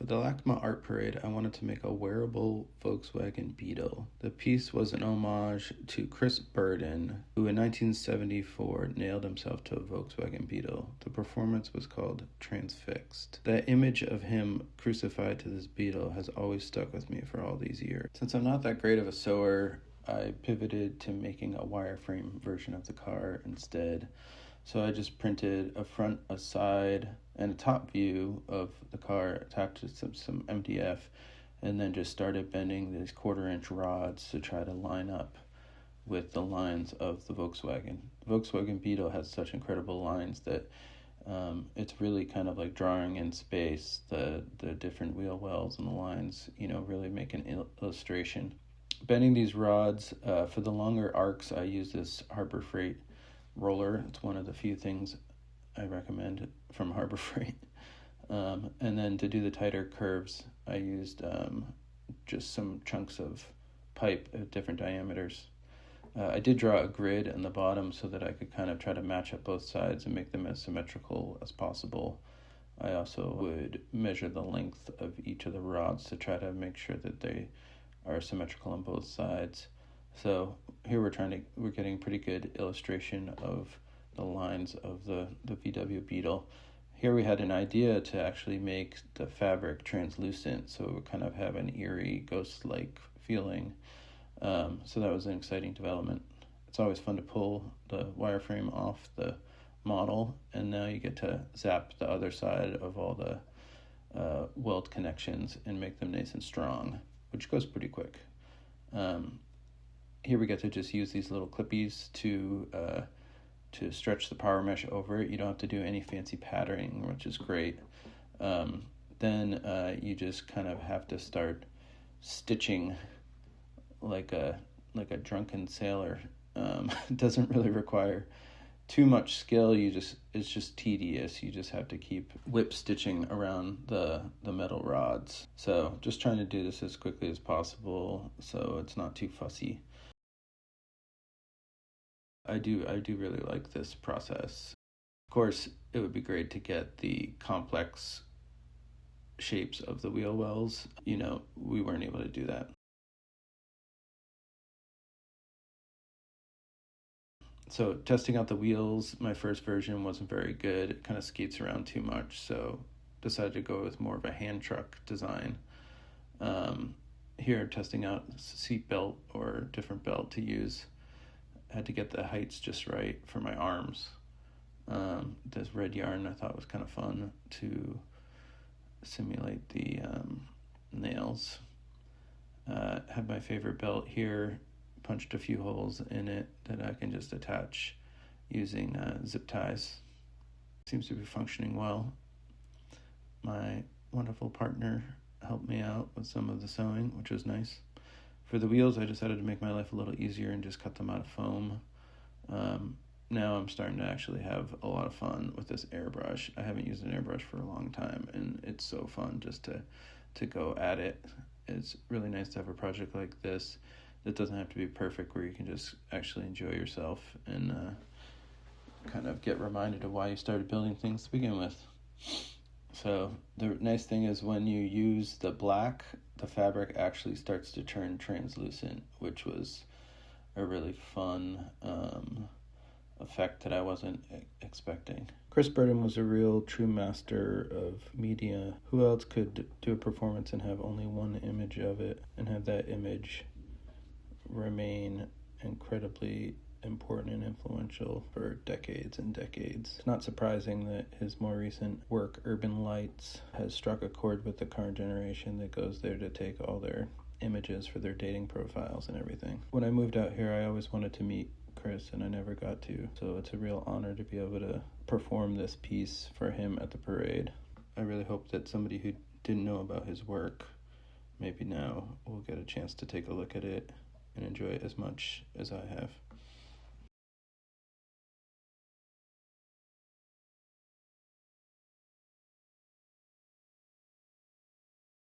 For the LACMA Art Parade, I wanted to make a wearable Volkswagen Beetle. The piece was an homage to Chris Burden, who in 1974 nailed himself to a Volkswagen Beetle. The performance was called Transfixed. That image of him crucified to this Beetle has always stuck with me for all these years. Since I'm not that great of a sewer, I pivoted to making a wireframe version of the car instead. So I just printed a front, a side, and a top view of the car attached to some MDF, and then just started bending these 1/4-inch rods to try to line up with the lines of the Volkswagen. The Volkswagen Beetle has such incredible lines that it's really kind of like drawing in space. The different wheel wells and the lines, really make an illustration. Bending these rods, for the longer arcs, I use this Harbor Freight roller. It's one of the few things I recommend from Harbor Freight. And then to do the tighter curves, I used just some chunks of pipe of different diameters. I did draw a grid in the bottom so that I could kind of try to match up both sides and make them as symmetrical as possible. I also would measure the length of each of the rods to try to make sure that they are symmetrical on both sides. So here we're getting pretty good illustration of the lines of the VW Beetle. Here we had an idea to actually make the fabric translucent, so it would kind of have an eerie, ghost-like feeling. So that was an exciting development. It's always fun to pull the wireframe off the model, and now you get to zap the other side of all the weld connections and make them nice and strong, which goes pretty quick. Here we get to just use these little clippies to stretch the power mesh over it. You don't have to do any fancy patterning, which is great. Then you just kind of have to start stitching like a drunken sailor. It doesn't really require too much skill. It's just tedious. You just have to keep whip stitching around the metal rods. So just trying to do this as quickly as possible so it's not too fussy. I do really like this process. Of course, it would be great to get the complex shapes of the wheel wells. We weren't able to do that. So testing out the wheels, my first version wasn't very good. It kind of skates around too much, so decided to go with more of a hand truck design. Here, testing out seat belt or different belt to use. I had to get the heights just right for my arms. This red yarn I thought was kind of fun to simulate the nails. Had my favorite belt here, punched a few holes in it that I can just attach using zip ties. Seems to be functioning well. My wonderful partner helped me out with some of the sewing, which was nice. For the wheels, I decided to make my life a little easier and just cut them out of foam. Now I'm starting to actually have a lot of fun with this airbrush. I haven't used an airbrush for a long time, and it's so fun just to go at it. It's really nice to have a project like this that doesn't have to be perfect, where you can just actually enjoy yourself and kind of get reminded of why you started building things to begin with. So the nice thing is when you use the black, the fabric actually starts to turn translucent, which was a really fun effect that I wasn't expecting. Chris Burden was a real true master of media. Who else could do a performance and have only one image of it and have that image remain incredibly important and influential for decades and decades? It's not surprising that his more recent work, Urban Lights, has struck a chord with the current generation that goes there to take all their images for their dating profiles and everything. When I moved out here, I always wanted to meet Chris, and I never got to, so it's a real honor to be able to perform this piece for him at the parade. I really hope that somebody who didn't know about his work maybe now will get a chance to take a look at it and enjoy it as much as I have.